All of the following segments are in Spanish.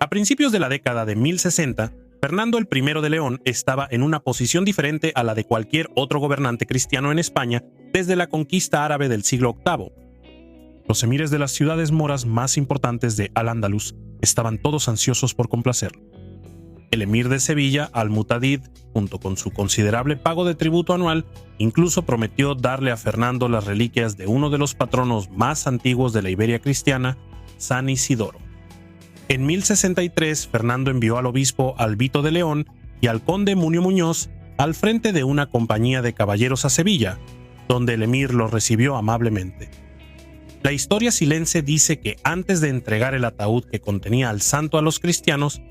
A principios de la década de 1060, Fernando I de León estaba en una posición diferente a la de cualquier otro gobernante cristiano en España desde la conquista árabe del siglo VIII. Los emires de las ciudades moras más importantes de Al-Ándalus estaban todos ansiosos por complacerlo. El emir de Sevilla, Al-Mu'tadid, junto con su considerable pago de tributo anual, incluso prometió darle a Fernando las reliquias de uno de los patronos más antiguos de la Iberia cristiana, San Isidoro. En 1063, Fernando envió al obispo Albito de León y al conde Munio Muñoz al frente de una compañía de caballeros a Sevilla, donde el emir los recibió amablemente. La historia silense dice que antes de entregar el ataúd que contenía al santo a los cristianos,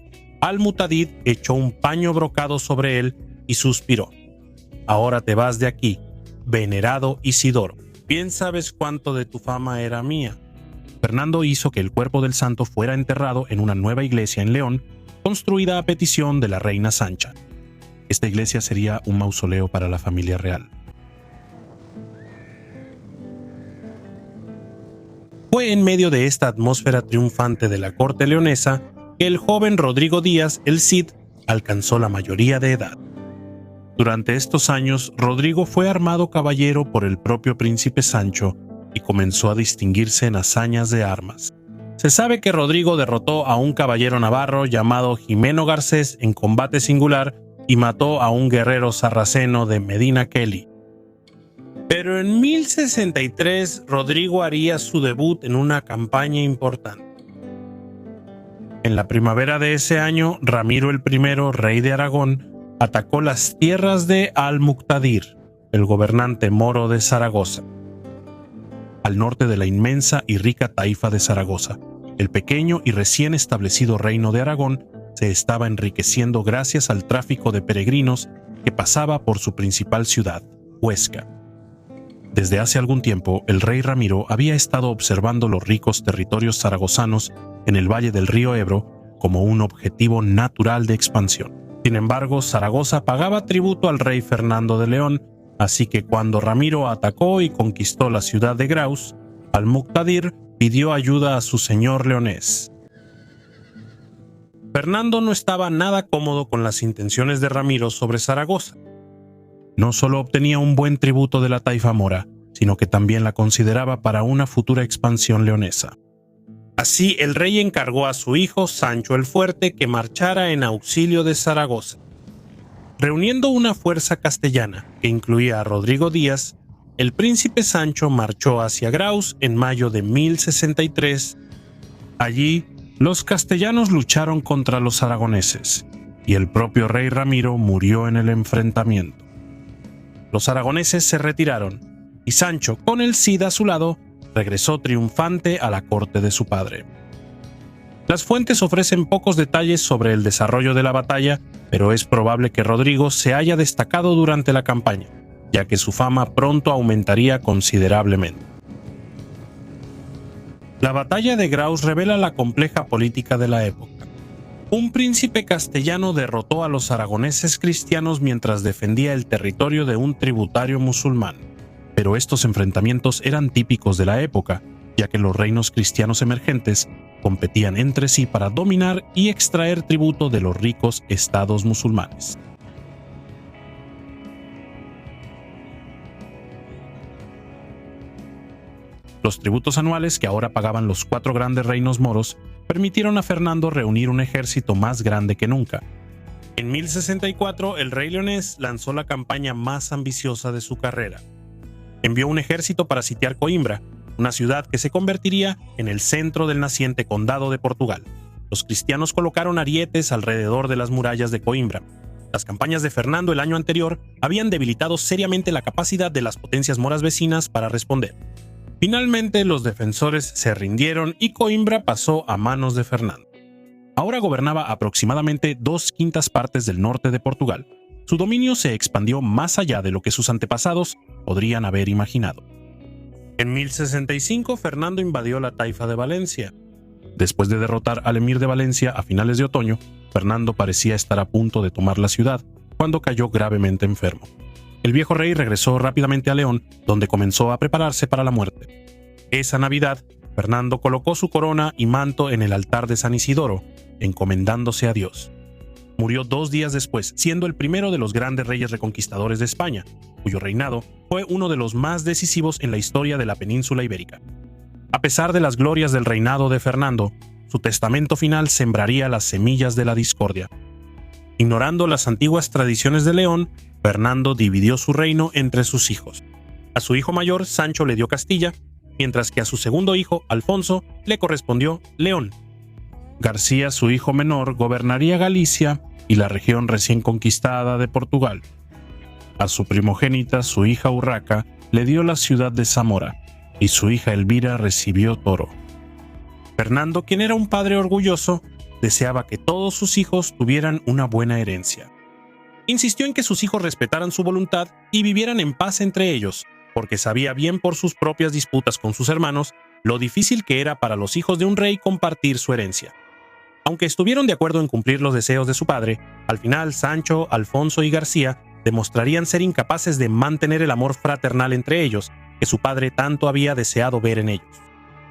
Al-Mu'tadid echó un paño brocado sobre él y suspiró: «Ahora te vas de aquí, venerado Isidoro. Bien sabes cuánto de tu fama era mía». Fernando hizo que el cuerpo del santo fuera enterrado en una nueva iglesia en León, construida a petición de la reina Sancha. Esta iglesia sería un mausoleo para la familia real. Fue en medio de esta atmósfera triunfante de la corte leonesa que el joven Rodrigo Díaz, el Cid, alcanzó la mayoría de edad. Durante estos años, Rodrigo fue armado caballero por el propio príncipe Sancho y comenzó a distinguirse en hazañas de armas. Se sabe que Rodrigo derrotó a un caballero navarro llamado Jimeno Garcés en combate singular y mató a un guerrero sarraceno de Medina Kelly. Pero en 1063 Rodrigo haría su debut en una campaña importante. En la primavera de ese año, Ramiro I, rey de Aragón, atacó las tierras de Al-Muqtadir, el gobernante moro de Zaragoza. Al norte de la inmensa y rica taifa de Zaragoza, el pequeño y recién establecido reino de Aragón se estaba enriqueciendo gracias al tráfico de peregrinos que pasaba por su principal ciudad, Huesca. Desde hace algún tiempo, el rey Ramiro había estado observando los ricos territorios zaragozanos en el valle del río Ebro como un objetivo natural de expansión. Sin embargo, Zaragoza pagaba tributo al rey Fernando de León, así que cuando Ramiro atacó y conquistó la ciudad de Graus, Al-Muqtadir pidió ayuda a su señor leonés. Fernando no estaba nada cómodo con las intenciones de Ramiro sobre Zaragoza. No solo obtenía un buen tributo de la taifa mora, sino que también la consideraba para una futura expansión leonesa. Así, el rey encargó a su hijo Sancho el Fuerte que marchara en auxilio de Zaragoza. Reuniendo una fuerza castellana que incluía a Rodrigo Díaz, el príncipe Sancho marchó hacia Graus en mayo de 1063. Allí, los castellanos lucharon contra los aragoneses, y el propio rey Ramiro murió en el enfrentamiento. Los aragoneses se retiraron, y Sancho, con el Cid a su lado, regresó triunfante a la corte de su padre. Las fuentes ofrecen pocos detalles sobre el desarrollo de la batalla, pero es probable que Rodrigo se haya destacado durante la campaña, ya que su fama pronto aumentaría considerablemente. La batalla de Graus revela la compleja política de la época. Un príncipe castellano derrotó a los aragoneses cristianos mientras defendía el territorio de un tributario musulmán. Pero estos enfrentamientos eran típicos de la época, ya que los reinos cristianos emergentes competían entre sí para dominar y extraer tributo de los ricos estados musulmanes. Los tributos anuales que ahora pagaban los 4 grandes reinos moros permitieron a Fernando reunir un ejército más grande que nunca. En 1064, el rey leonés lanzó la campaña más ambiciosa de su carrera. Envió un ejército para sitiar Coimbra, una ciudad que se convertiría en el centro del naciente condado de Portugal. Los cristianos colocaron arietes alrededor de las murallas de Coimbra. Las campañas de Fernando el año anterior habían debilitado seriamente la capacidad de las potencias moras vecinas para responder. Finalmente, los defensores se rindieron y Coimbra pasó a manos de Fernando. Ahora gobernaba aproximadamente 2/5 partes del norte de Portugal. Su dominio se expandió más allá de lo que sus antepasados podrían haber imaginado. En 1065, Fernando invadió la taifa de Valencia. Después de derrotar al emir de Valencia a finales de otoño, Fernando parecía estar a punto de tomar la ciudad, cuando cayó gravemente enfermo. El viejo rey regresó rápidamente a León, donde comenzó a prepararse para la muerte. Esa Navidad, Fernando colocó su corona y manto en el altar de San Isidoro, encomendándose a Dios. Murió 2 días después, siendo el primero de los grandes reyes reconquistadores de España, cuyo reinado fue uno de los más decisivos en la historia de la península ibérica. A pesar de las glorias del reinado de Fernando, su testamento final sembraría las semillas de la discordia. Ignorando las antiguas tradiciones de León, Fernando dividió su reino entre sus hijos. A su hijo mayor, Sancho, le dio Castilla, mientras que a su segundo hijo, Alfonso, le correspondió León. García, su hijo menor, gobernaría Galicia y la región recién conquistada de Portugal. A su primogénita, su hija Urraca, le dio la ciudad de Zamora, y su hija Elvira recibió Toro. Fernando, quien era un padre orgulloso, deseaba que todos sus hijos tuvieran una buena herencia. Insistió en que sus hijos respetaran su voluntad y vivieran en paz entre ellos, porque sabía bien por sus propias disputas con sus hermanos lo difícil que era para los hijos de un rey compartir su herencia. Aunque estuvieron de acuerdo en cumplir los deseos de su padre, al final Sancho, Alfonso y García demostrarían ser incapaces de mantener el amor fraternal entre ellos, que su padre tanto había deseado ver en ellos.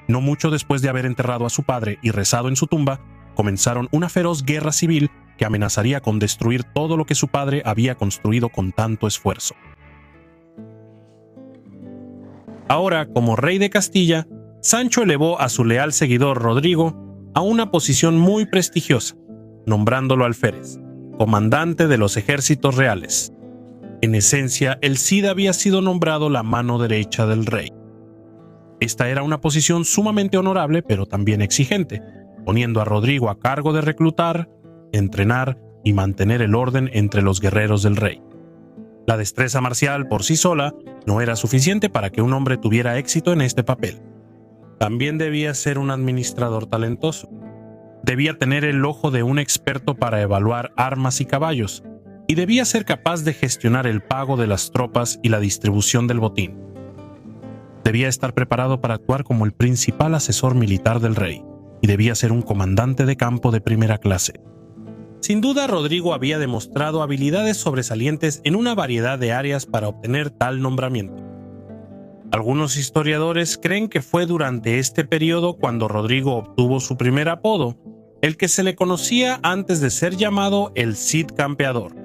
No mucho después de haber enterrado a su padre y rezado en su tumba, comenzaron una feroz guerra civil que amenazaría con destruir todo lo que su padre había construido con tanto esfuerzo. Ahora, como rey de Castilla, Sancho elevó a su leal seguidor Rodrigo a una posición muy prestigiosa, nombrándolo alférez, comandante de los ejércitos reales. En esencia, el Cid había sido nombrado la mano derecha del rey. Esta era una posición sumamente honorable, pero también exigente, poniendo a Rodrigo a cargo de reclutar, entrenar y mantener el orden entre los guerreros del rey. La destreza marcial por sí sola no era suficiente para que un hombre tuviera éxito en este papel. También debía ser un administrador talentoso. Debía tener el ojo de un experto para evaluar armas y caballos, y debía ser capaz de gestionar el pago de las tropas y la distribución del botín. Debía estar preparado para actuar como el principal asesor militar del rey, y debía ser un comandante de campo de primera clase. Sin duda, Rodrigo había demostrado habilidades sobresalientes en una variedad de áreas para obtener tal nombramiento. Algunos historiadores creen que fue durante este periodo cuando Rodrigo obtuvo su primer apodo, el que se le conocía antes de ser llamado el Cid Campeador.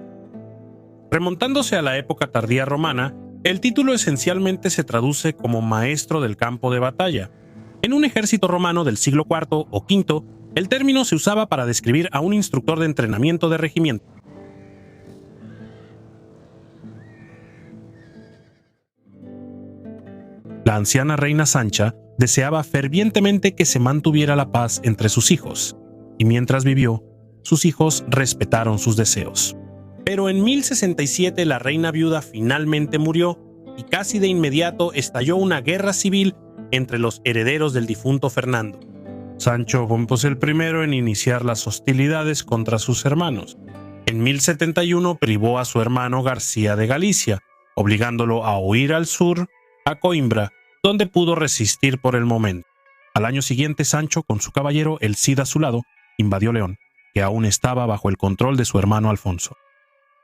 Remontándose a la época tardía romana, el título esencialmente se traduce como maestro del campo de batalla. En un ejército romano del siglo IV o V, el término se usaba para describir a un instructor de entrenamiento de regimiento. La anciana reina Sancha deseaba fervientemente que se mantuviera la paz entre sus hijos, y mientras vivió, sus hijos respetaron sus deseos. Pero en 1067 la reina viuda finalmente murió y casi de inmediato estalló una guerra civil entre los herederos del difunto Fernando. Sancho fue el primero en iniciar las hostilidades contra sus hermanos. En 1071 privó a su hermano García de Galicia, obligándolo a huir al sur, a Coimbra, donde pudo resistir por el momento. Al año siguiente, Sancho, con su caballero el Cid a su lado, invadió León, que aún estaba bajo el control de su hermano Alfonso.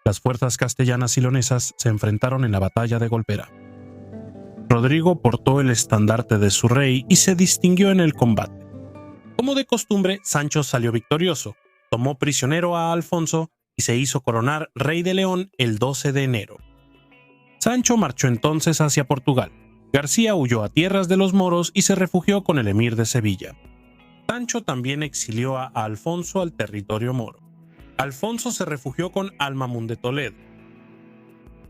Las fuerzas castellanas y leonesas se enfrentaron en la batalla de Golpera. Rodrigo portó el estandarte de su rey y se distinguió en el combate. Como de costumbre, Sancho salió victorioso, tomó prisionero a Alfonso y se hizo coronar rey de León el 12 de enero. Sancho marchó entonces hacia Portugal. García huyó a tierras de los moros y se refugió con el emir de Sevilla. Sancho también exilió a Alfonso al territorio moro. Alfonso se refugió con Almamún de Toledo.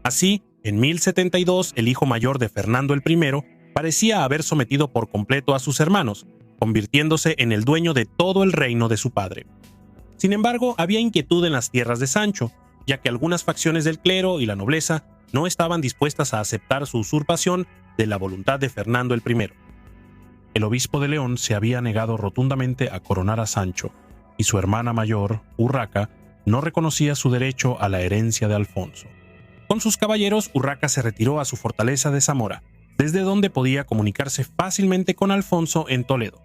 Así, en 1072, el hijo mayor de Fernando el I parecía haber sometido por completo a sus hermanos, convirtiéndose en el dueño de todo el reino de su padre. Sin embargo, había inquietud en las tierras de Sancho, ya que algunas facciones del clero y la nobleza no estaban dispuestas a aceptar su usurpación de la voluntad de Fernando el I. El obispo de León se había negado rotundamente a coronar a Sancho, y su hermana mayor, Urraca, no reconocía su derecho a la herencia de Alfonso. Con sus caballeros, Urraca se retiró a su fortaleza de Zamora, desde donde podía comunicarse fácilmente con Alfonso en Toledo.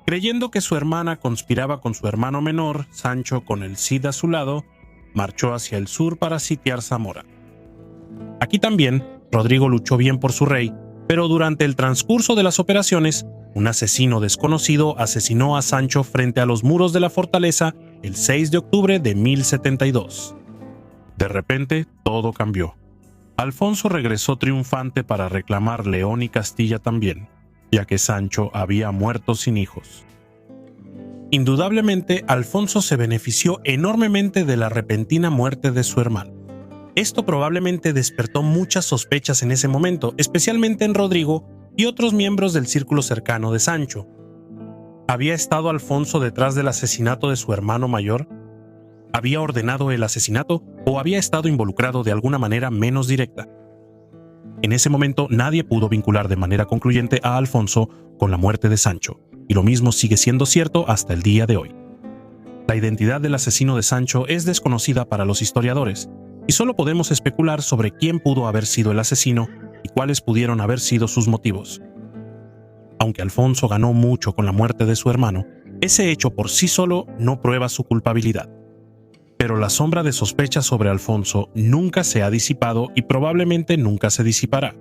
Creyendo que su hermana conspiraba con su hermano menor, Sancho, con el Cid a su lado, marchó hacia el sur para sitiar Zamora. Aquí también, Rodrigo luchó bien por su rey, pero durante el transcurso de las operaciones, un asesino desconocido asesinó a Sancho frente a los muros de la fortaleza el 6 de octubre de 1072. De repente, todo cambió. Alfonso regresó triunfante para reclamar León y Castilla también, ya que Sancho había muerto sin hijos. Indudablemente, Alfonso se benefició enormemente de la repentina muerte de su hermano. Esto probablemente despertó muchas sospechas en ese momento, especialmente en Rodrigo y otros miembros del círculo cercano de Sancho. ¿Había estado Alfonso detrás del asesinato de su hermano mayor? ¿Había ordenado el asesinato o había estado involucrado de alguna manera menos directa? En ese momento nadie pudo vincular de manera concluyente a Alfonso con la muerte de Sancho, y lo mismo sigue siendo cierto hasta el día de hoy. La identidad del asesino de Sancho es desconocida para los historiadores, y solo podemos especular sobre quién pudo haber sido el asesino y cuáles pudieron haber sido sus motivos. Aunque Alfonso ganó mucho con la muerte de su hermano, ese hecho por sí solo no prueba su culpabilidad. Pero la sombra de sospecha sobre Alfonso nunca se ha disipado y probablemente nunca se disipará.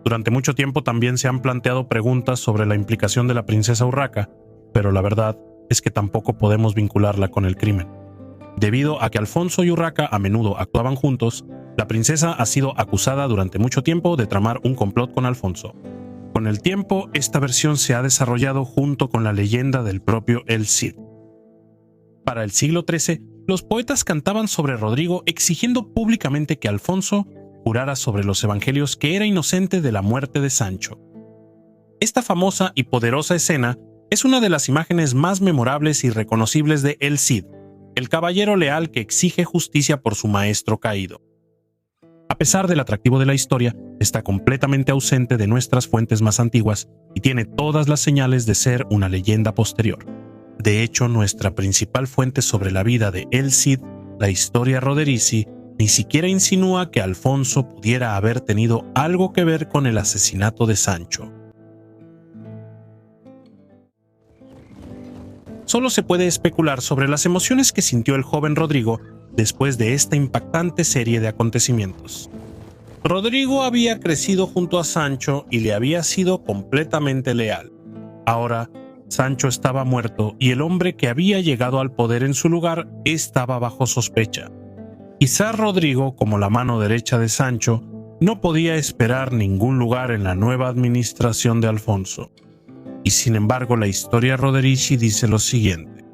Durante mucho tiempo también se han planteado preguntas sobre la implicación de la princesa Urraca, pero la verdad es que tampoco podemos vincularla con el crimen. Debido a que Alfonso y Urraca a menudo actuaban juntos, la princesa ha sido acusada durante mucho tiempo de tramar un complot con Alfonso. Con el tiempo, esta versión se ha desarrollado junto con la leyenda del propio El Cid. Para el siglo XIII, los poetas cantaban sobre Rodrigo exigiendo públicamente que Alfonso jurara sobre los evangelios que era inocente de la muerte de Sancho. Esta famosa y poderosa escena es una de las imágenes más memorables y reconocibles de El Cid, el caballero leal que exige justicia por su maestro caído. A pesar del atractivo de la historia, está completamente ausente de nuestras fuentes más antiguas y tiene todas las señales de ser una leyenda posterior. De hecho, nuestra principal fuente sobre la vida de El Cid, la Historia Roderici, ni siquiera insinúa que Alfonso pudiera haber tenido algo que ver con el asesinato de Sancho. Solo se puede especular sobre las emociones que sintió el joven Rodrigo después de esta impactante serie de acontecimientos. Rodrigo había crecido junto a Sancho y le había sido completamente leal. Ahora, Sancho estaba muerto y el hombre que había llegado al poder en su lugar estaba bajo sospecha. Quizá Rodrigo, como la mano derecha de Sancho, no podía esperar ningún lugar en la nueva administración de Alfonso. Y sin embargo, la Historia Roderici dice lo siguiente.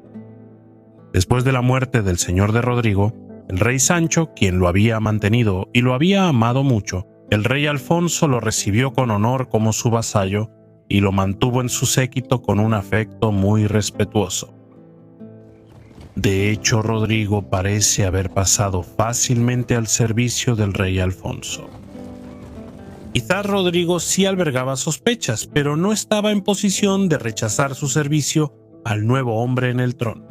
Después de la muerte del señor de Rodrigo, el rey Sancho, quien lo había mantenido y lo había amado mucho, el rey Alfonso lo recibió con honor como su vasallo y lo mantuvo en su séquito con un afecto muy respetuoso. De hecho, Rodrigo parece haber pasado fácilmente al servicio del rey Alfonso. Quizás Rodrigo sí albergaba sospechas, pero no estaba en posición de rechazar su servicio al nuevo hombre en el trono.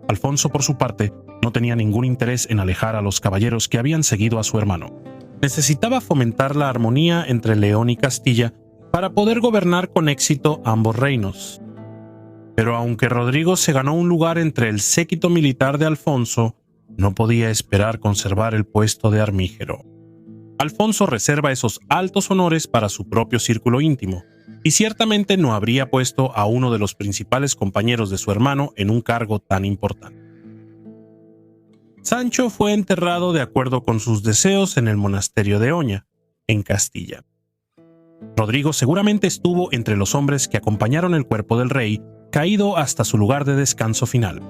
Alfonso, por su parte, no tenía ningún interés en alejar a los caballeros que habían seguido a su hermano. Necesitaba fomentar la armonía entre León y Castilla para poder gobernar con éxito ambos reinos. Pero aunque Rodrigo se ganó un lugar entre el séquito militar de Alfonso, no podía esperar conservar el puesto de armígero. Alfonso reserva esos altos honores para su propio círculo íntimo, y ciertamente no habría puesto a uno de los principales compañeros de su hermano en un cargo tan importante. Sancho fue enterrado de acuerdo con sus deseos en el monasterio de Oña, en Castilla. Rodrigo seguramente estuvo entre los hombres que acompañaron el cuerpo del rey, caído hasta su lugar de descanso final.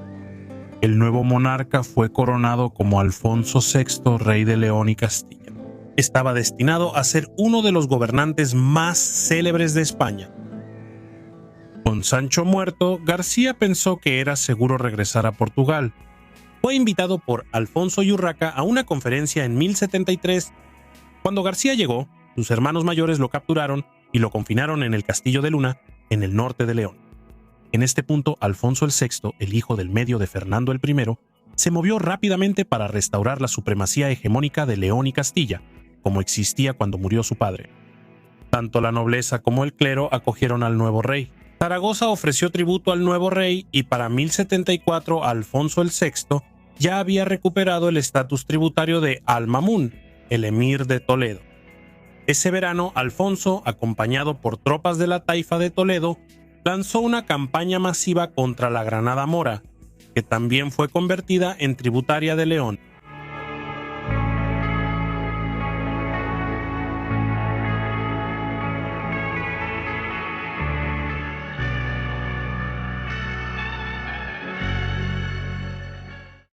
El nuevo monarca fue coronado como Alfonso VI, rey de León y Castilla. Estaba destinado a ser uno de los gobernantes más célebres de España. Con Sancho muerto, García pensó que era seguro regresar a Portugal. Fue invitado por Alfonso y Urraca a una conferencia en 1073. Cuando García llegó, sus hermanos mayores lo capturaron y lo confinaron en el Castillo de Luna, en el norte de León. En este punto, Alfonso el VI, el hijo del medio de Fernando el I, se movió rápidamente para restaurar la supremacía hegemónica de León y Castilla, como existía cuando murió su padre. Tanto la nobleza como el clero acogieron al nuevo rey. Zaragoza ofreció tributo al nuevo rey y para 1074 Alfonso el VI ya había recuperado el estatus tributario de Al-Mamún, el emir de Toledo. Ese verano, Alfonso, acompañado por tropas de la taifa de Toledo, lanzó una campaña masiva contra la Granada Mora, que también fue convertida en tributaria de León.